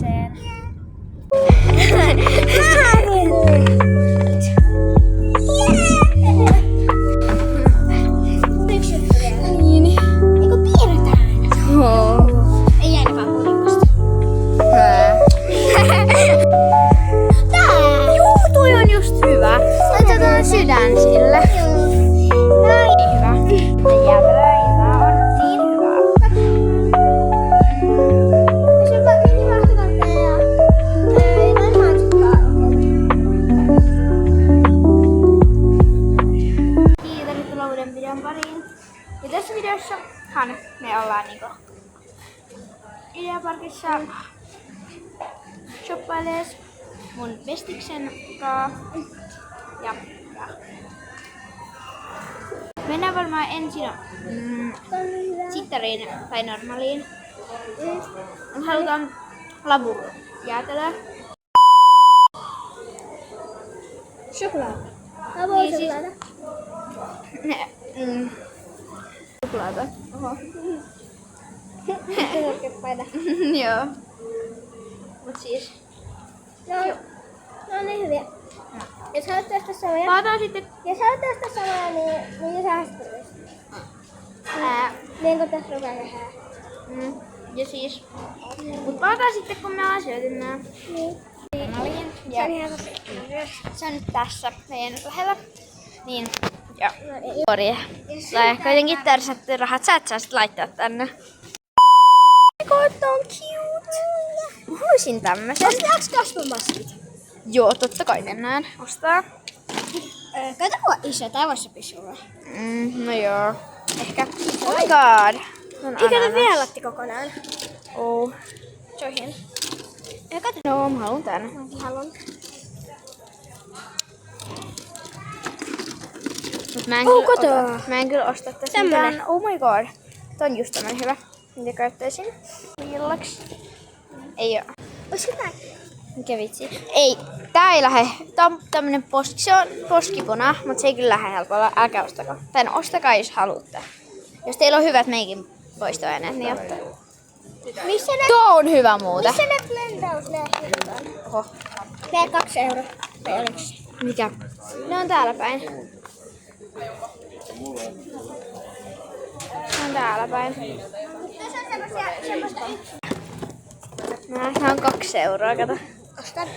toiseen. Yksi juttu vielä. Niin. Eiku piirretään. Joo. Ei jäänyt vaan puolikkasta. Tää! Juu, toi on just hyvä. Laitetaan sydän sille. Näin. Hyvä. Ja jäbräitä on niin hyvä. Jos on vaikka niin mahtokanteja ja noin mansukkaa. Tervetuloa uuden videon pariin. Ja tässä videossahan me ollaan niinku Ideaparkissa shoppailees mun bestiksen kaa. Ja mennään varmaan ensin sittariin tai normaaliin. Halutaan labur-jäätelöä. Choklada. Niin siis- Choklada. Suklaata. Oho. Keppaita. Joo. Mut siis. No niin hyviä. Jos haluat tästä samoja, Palataan sitten. niin säästöä. Niin kuin tässä rupeaa tehdä. Ja siis. Mut palataan sitten kun me ollaan syöty nää. Niin. Malin. Se Ja on ihan tosi. se on nyt tässä meidän lähellä. Niin. Ja. No, Sori. Tai kuitenkin törsätty rahat. Sä et saa sit laittaa tänne. God, on cute. Mä haluaisin tämmösen. Ostetaanko kasvomaskit? Joo, totta kai mennään ostaa. Kato kuinka iso, tää voisi sopia sulle. No joo. Ehkä. Oh my god. Eikä ne vielä latti kokonaan. Oh. Se on hieno. Ja kato. No, mä haluun tän. Mäkin haluan. Mut mä en, Oh, kyllä kato. mä en kyllä osta tästä Tämmönen. mitään. Oh my god. Tää on just tämmönen hyvä. Mitä käyttäisin illaksi. Ei oo. Olisiko tää? Mikä vitsi? Ei. Tää ei lähe. Tää on tämmönen se on poskipuna, mut se ei kyllä lähe helpolla. Älkää ostako. Tai no, ostakaa jos haluatte. Jos teillä on hyvät meikin poistoaineet, niin ottaa. Missä ne? Tuo on hyvä muuten. Missä ne blendauslehdit on? Oho. Tää 2 euroa. Vai oliks? Mikä? Ne on täällä päin. Ne on täällä päin. Tässä on semmoista Ne on 2 euroa, kato. Ostan.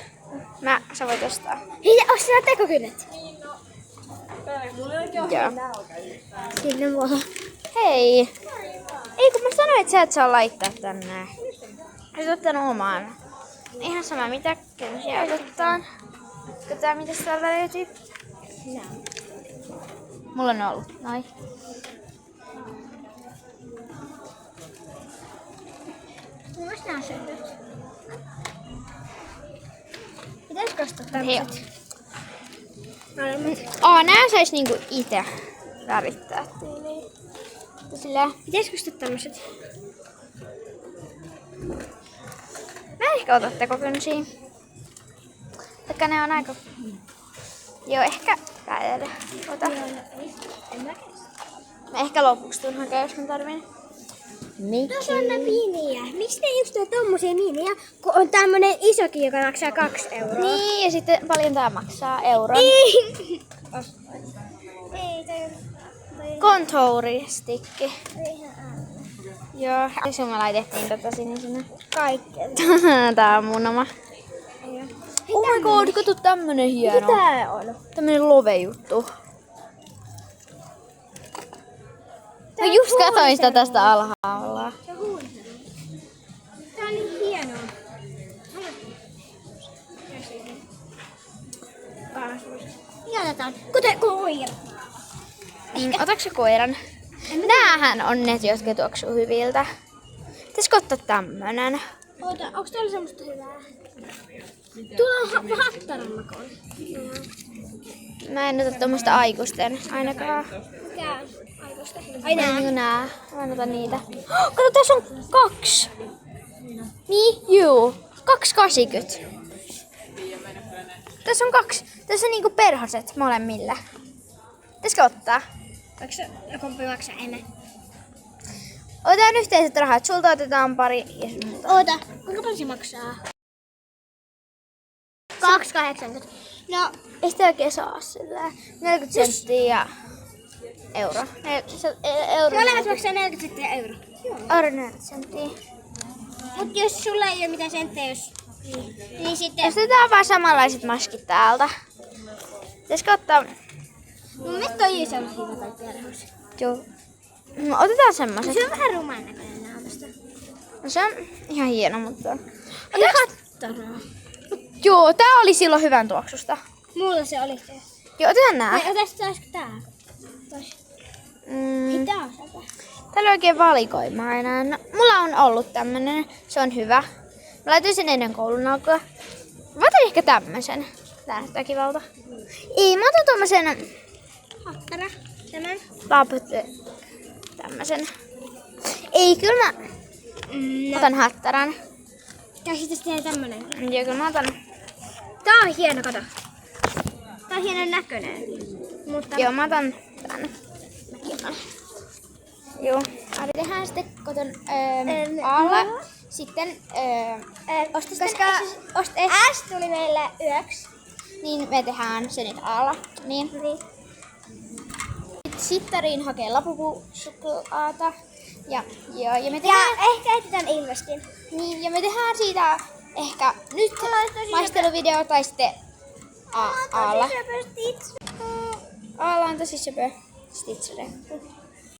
Sä voit ostaa. Hei, ostetaan tekokynnet. Joo. Sinne vaan. Hei! Ei kun mä sanoin, että sä et saa laittaa tänne. Olet ottanut oman. Ihan sama mitä kynsiä ottaa. Katsotaan mitä täältä löytyy. Mulla on ollut. Noin. Mulla olisi nää syödyt. Pitäisikö ostaa Hei. tämmöset? Nää sais niinku ite värittää tyyliin. Sillä Pitäisikö ostaa tämmöset? mä en ehkä ota tekokynsiä. Taikka ne on aika... Joo, ehkä päälle. Ota. En mä Mä ehkä lopuksi tuun hakea, jos mä tarvin. Miksi? Tässä on ne pieniä. Miksi ne just on tommosia miiniä, kun on tämmönen isokin, joka maksaa 2 euroa? Niin, ja sitten paljon tää maksaa euron. Ei, toi Kontouristikki. ihan ääni. Joo, ja me laitettiin tätä sinne. Kaikkeen. Tää on mun oma. Oh my god, kato tämmönen hieno. Mitä tää on? Tämmönen love-juttu. Mä just katsoin sitä tästä alhaalla. Se on huulisena. Tää on niin hienoa. Jäätetään. Kuten koira. Otatko sä koiran? Näähän on ne, jotka tuoksuu hyviltä. Pitäisikö ottaa tämmönen? Oota, onks täällä semmoista hyvää? Tuolla on hattaran makoon. Mä en ota tommoista aikuisten ainakaan. Mikä on aikuista? Ai nää. Mä en ota niitä. Kato, tässä on 2. Niin, juu. 2,80. Tässä on 2. Tässä on niinku perhoset molemmille. Pitäisikö ottaa? Kumpi maksaa enemmän? Otetaan yhteiset rahat. Sulta otetaan pari ja sinulta. Oota, kuinka paljon se maksaa? 2,80. No, ei sitä oikein saa sillä. 40 senttiä ja euro. Euro. Molemmat maksaa 40 senttiä euro. Euro 40 senttiä. Mut jos sulla ei ole mitään senttejä, niin sitten... Ostetaan vaan samanlaiset maskit täältä. Pitäisikö ottaa... Mun mielestä toi ei ole hyvä tai perhos. Joo. No, otetaan semmoset. Se on vähän ruman näköinen naamasta. No, se on ihan hieno, mutta... Ei hattaraa. Joo, tää oli silloin hyvän tuoksusta. Mulla se oli se. Joo, otetaan nää. Vai otettaisiko tää? Ei tää on sitä. Täällä on oikein valikoimaa enää. No, mulla on ollut tämmönen. Se on hyvä. Mä laitoin sen ennen koulun alkua. Mä otan ehkä tämmösen. Tää näyttää kivalta. Ei, mä otan tommosen... Hattara. Tämän. Tämmösen. Ei, kyllä mä otan hattaran. Ja sitten tehdään tämmönen. Joo, kyllä mä otan. Tää on hieno, kato. Tää on hienon näköinen. Mutta... Joo, mä otan tän. Joo, Ari tehdään sitten koton alla. Sitten koska S tuli meille yöksi. niin me tehdään se nyt alla. Niin. Sittariin hakee lapupusuklaata. Ja me tehdään... Ja ehkä etsitään Ilveskin. Niin, ja me tehdään siitä ehkä nyt maisteluvideo tai sitten alla. Alla on tosi söpö stitsure.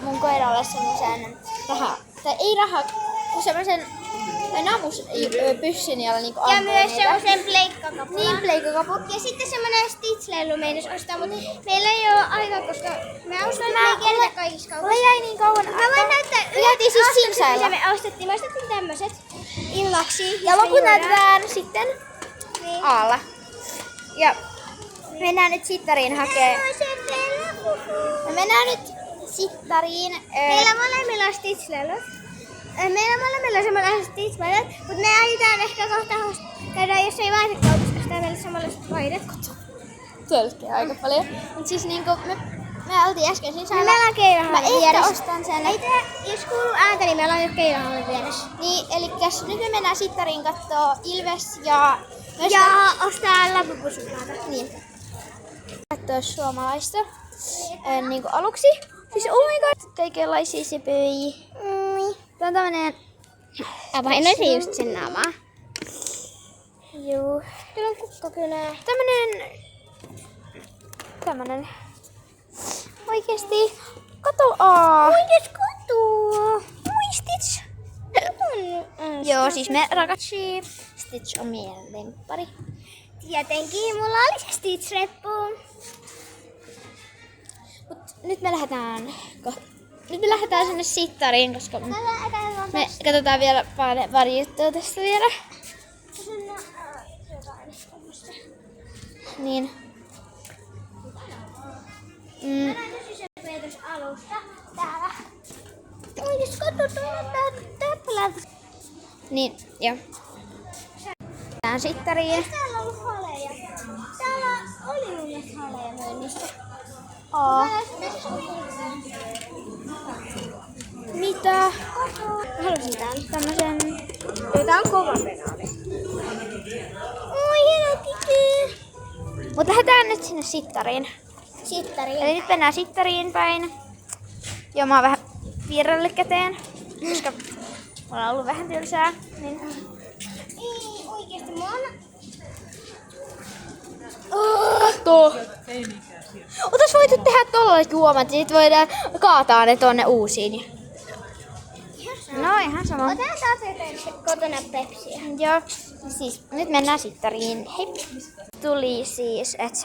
Mun koiralle semmosen tai ei kun semmosen namuspyssyn, jolla niinku ampuu Ja myös niitä. semmosen pleikkakapula. Niin, pleikkakapu. Ja sitten semmonen Stitch-lelu meinas ostaa, mutta meillä ei oo aikaa, koska me ostamme kertaa kaikissa kaupassa. Mulla jäi niin kauan. Mä voin näyttää Jäätiin siis Simsailla. mitä me ostettiin. Me ostettiin tämmöset illaksi. Ja loput näytetään sitten Niin. alla. Ja mennään nyt sittariin hakee. Me mennään nyt sittariin. Meillä molemmilla on Stitch-lelut. Meillä molemmilla on samanlaiset Stitch-lelut, mutta me aiotaan ehkä kohta käydä jossain vaatekaupassa ostaa meille samanlaiset vaidet. Tölkkiä aika paljon. Mut siis niinku me oltiin äsken sisällä. Meillä on keilahallin Mä ehkä vieressä. ostan sen. Ei tää, jos kuuluu ääntä, niin meillä on jo keilahallin vieressä. Niin, elikkäs nyt me mennään sittariin kattoo Ilves ja... Ja ostaa lapupusuklaata. Niin. Kattoo suomalaista. Niinku aluksi. Siis oh my god. Kaikenlaisia sepöi. Tää on tämmönen... Painoisin just sen naamaa. Juu. Täällä on kukkakynää. Tämmönen. Oikeesti. Kato Oikees katua. Stitch. Joo, siis me rakastii. Stitch on meidän lemppari. Tietenkin, mulla oli se Stitch-reppu. Mut nyt me lähdetään sinne sittariin, koska me katsotaan vielä pari juttua tästä vielä. Niin. Alusta täällä. Oikees katua, tuolla Niin, joo. Tää on sittariin. Täällä on ollut haleja. Täällä oli mun mielestä haleja myynnissä. Mitä? Mä halusin tän. Tämmösen... Tää on kova penaali. Oi, hieno kiki. Mut lähdetään nyt sinne sittariin. Sittari. Eli nyt mennään sittariin päin. Joo, mä oon vähän vierelle käteen, koska mulla on ollut vähän tylsää. Niin... Ei, oikeesti mä oon... Katso! Otais voitu tehdä tollaset juomat ja sit voidaan kaataa ne tonne uusiin. No ihan sama. Ota taas kotona pepsiä. Joo, siis nyt mennään sittariin. Hei! Tuli siis, että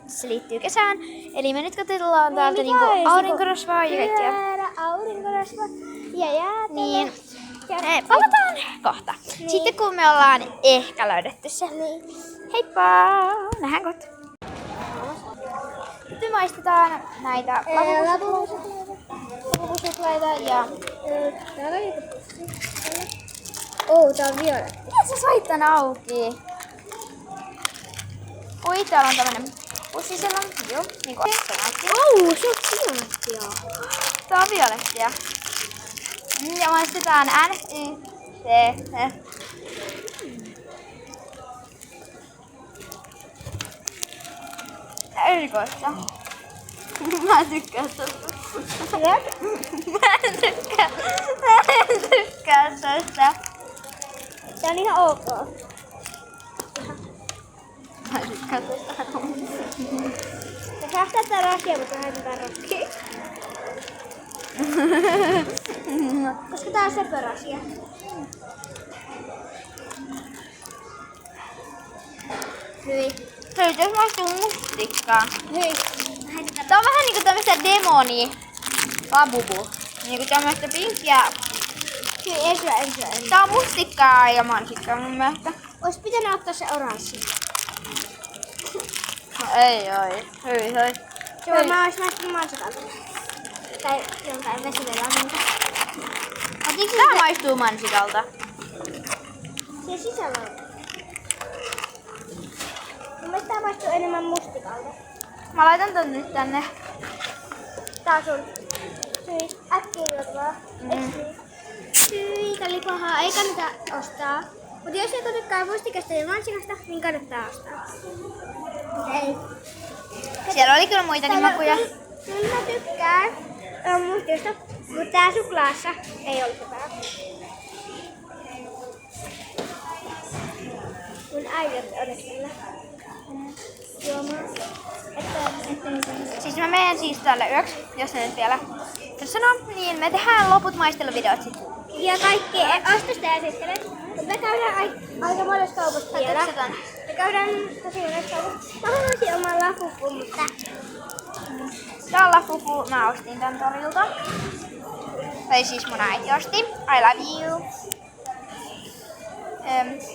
se liittyy kesään. Eli me nyt katsellaan täältä niinku aurinkorasvaa ja kaikkea. Aurinkorasva ja jäätelö. Niin, me palataan kohta. Niin. Sitten kun me ollaan ehkä löydetty se. Niin. Heippa! Nähdään kohta. Nyt me maistetaan näitä lapupusuklaita ja... Täällä on joku. Tää on violetti. Miten sä sait tän auki? Oi, täällä on tämmönen pussisella. Joo, niinku se näytti. Se on violettia. Tää on violettia. Ja maistetaan NYCT. Erikoista. Mä tykkään tosta. Mä tykkään tosta. Se on ihan ok. Mä tykkään tosta. Se sähtää tää rakia, mutta häitetään rokkiin. Koska tää on söpörasia. Hyi. Hei, jos maistuu mustikkaa. Hei. Tää on vähän niinku tämmöstä demoni. Labubu. Niinku tämmöstä pinkkiä. Hei, ei syö. Tää on mustikkaa ja mansikkaa mun mielestä. Ois pitänyt ottaa se oranssi. No ei oi. Hyi. Joo, mä ois maistunut mansikalta. Tai jontain vesivelamilta. Tää maistuu mansikalta. Siellä sisällä on. Mun mielestä tää maistuu enemmän mustikalta. Mä laitan tän nyt tänne. Tää on sun. Hyi, äkkiä juotavaa. Hyi, tää oli pahaa. Ei kannata ostaa. Mutta jos joku tykkää mustikasta ja mansikasta, niin kannattaa ostaa. Ei. Siellä oli kyllä muitakin makuja. Kyllä mä tykkään mustista, mutta tää suklaassa ei ollut hyvää. Mun äiti otti onneksi meillä juomaan. Siis mä menen siis tälle yöksi, jos ne nyt vielä sanoo, niin me tehdään loput maisteluvideot sit. Ja kaikki ostosta esittelen. Me käydään aika monessa kaupassa vielä. Me käydään tosi monessa kaupassa. Mä haluaisin oman lafufun, mutta... Tää on lafufu, mä ostin tän torilta. Tai siis mun äiti osti. I love you.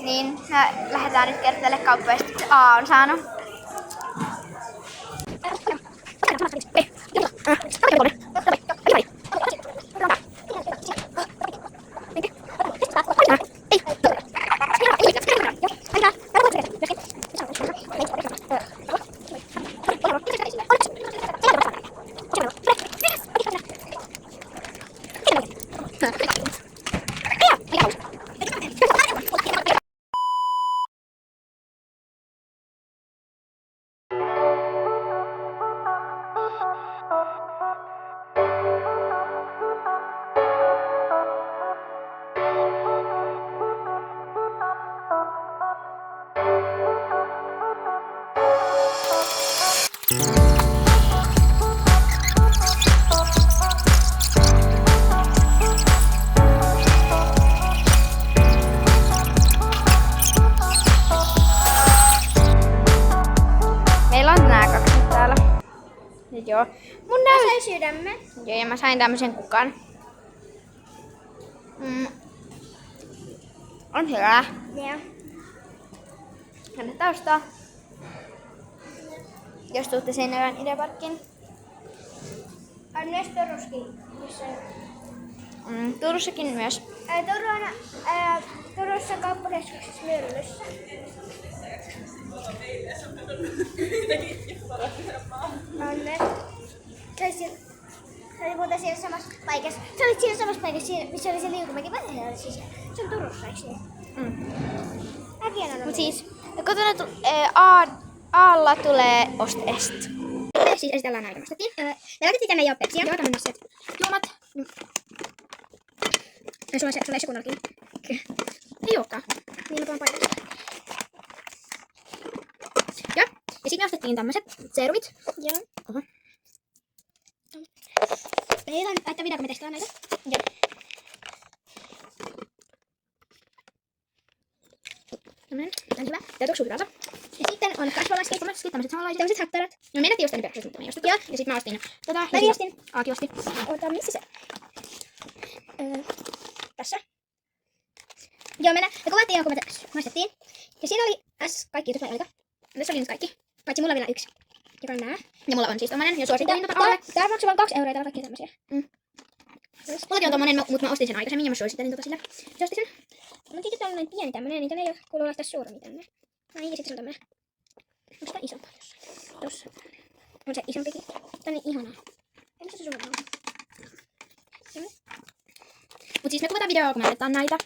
Niin, me lähdetään nyt kertelle kauppoista. A on saanut. Joo. Mun Sai sydämen. Joo, ja mä sain tämmösen kukan. On hyvä. Joo. Kannattaa ostaa. Jos tuutte Seinäjoen Ideaparkkiin. On myös Turuskin. Turussakin myös. Turussa kauppakeskuksessa Myllyssä. On myös. Se oli muuten siellä samassa paikassa. Se oli siellä samassa paikassa, missä oli se Liukumäki Vanhella sisään. Se on Turussa, eikö niin? Mäkin on Mut siis, kotona Aalla tulee Ostest. Me siis esitellään näitä. Me laitettiin tänne jo Pepsiä. Joo, tämmönen set. Juomat. Sulla ei se kunnollakin. Ei ookaan. Niin mä tuon paikassa. Ja sitten me ostettiin tämmöset serumit. Joo. Oho. Me ei laittaa videoa, kun me testataan näitä. Joo. Tämmönen. Tää on hyvä. Tää tuoksuu hyvältä. Ja sitten on kasvolaiskeittomaisesti tämmöset samanlaiset. Tämmöset hättävät. No meidän ei ostanut perheessä, mutta me ei ostettu. Joo. Ja sit mä ostin. Mä viestin. Aaki osti. Ota, missä se? Tässä. Joo, me kuvattiin ihan kun me maistettiin. Ja siinä oli kaikki jutut, vai oliko? Tässä oli nyt kaikki. Paitsi mulla on vielä yksi. Joka on nää. Ja mulla on siis tommonen, ja suosittelin tota alle. Tää maksoi vain 2 euroa, täällä on kaikkia tämmösiä. Mullakin on tommonen, mutta mä ostin sen aikaisemmin ja mä suosittelin tota sille. Se osti sen. Mutta sitten tällainen pieni tämmönen, niin tänne ei oo kuuluu laittaa sormi tänne. Ai, ja sitten se on tämmönen. Onko tää isompaa jossain? Tossa. On se isompikin. Tää on niin ihanaa. Missä se sun on? Mut siis me kuvataan videoa, kun me annetaan näitä.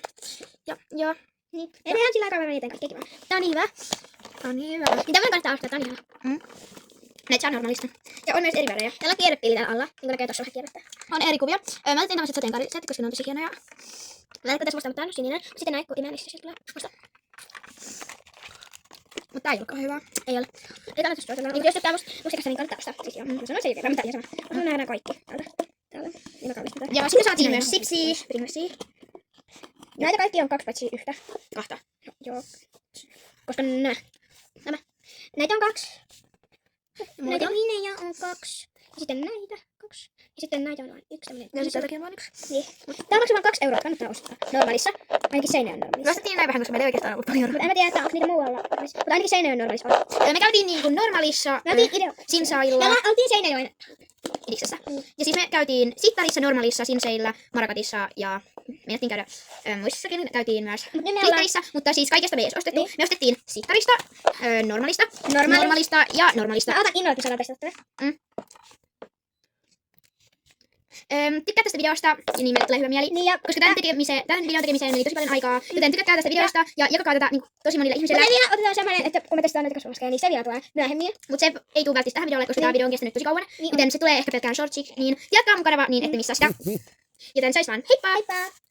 Ja joo. Niin. Ei tehdään sillä aikaa, mä mietin kaikkea kivaa. Tää on niin hyvä. Tää on niin hyvä. Mitä voin kannattaa ostaa? Tää on ihan. Näitä saa normaalista. Ja on myös eri värejä. Täällä on kierrepilli täällä alla. Niin kuin näkee tossa vähän kierrettä. On eri kuvia. Mä tein tämmöset sateenkaariset, koska ne on tosi hienoja. Lähdekö tässä musta, mutta tää on sininen. Sitten näin, kun imee, niin se sieltä tulee musta. Mut tää ei olekaan hyvä. Ei ole. Ei kannata ostaa. Niin jos tykkää mustikasta, niin kannattaa ostaa. Siis joo. Mä sanoin se ei vielä mitään ihan sama. Mä nähdään kaikki täältä. Täällä. Niin mä kallistan. Ja sitten saatiin myös sipsiä. Pringlesia. Näitä kaikki on 2 paitsi yhtä. 2. Joo. Koska nämä. Näitä on 2. Näitä minejä on 2. Ja sitten näitä 2. Ja sitten näitä on vain 1 tämmönen. Ja sitten täältäkin on vain 1. Niin. Tää maksaa vain 2 euroa. Kannattaa ostaa. Normaalissa. Ainakin Seinäjoen normaalissa. Vastattiin näin vähän, koska meillä ei oikeastaan ollut paljon. Mutta en mä tiedä, että onko niitä muualla. Mutta ainakin Seinäjoen normaalissa on. Me käytiin niinku normaalissa Me oltiin Sinsailla. Me oltiin Seinäjoen. Idiksessä. Ja siis me käytiin Sittarissa, normaalissa, Sinseillä, Marakatissa ja menettiin käydä muissakin. Käytiin myös Sittarissa, mutta siis kaikesta me ei edes ostettu. Niin. Me ostettiin Sittarista, normaalista ja normaalista. Mä otan innolla, kun sä laitat tästä. Tykkää tästä videosta ja niin meille tulee hyvä mieli. Niin ja koska tämän videon tekemiseen meni tosi paljon aikaa, joten tykkää tästä videosta ja jakakaa tätä niin tosi monille ihmisille. mutta vielä otetaan semmoinen, että kun me testaan näitä kasvamaskeja, niin se vielä tulee myöhemmin. Mutta se ei tule välttämättä tähän videolle, koska tämä video on kestänyt tosi kauan. Joten se tulee ehkä pelkkään shortsiksi, niin jatkaa mun kanava, niin ette missaa sitä. Joten se olisi vaan heippa! Heippa!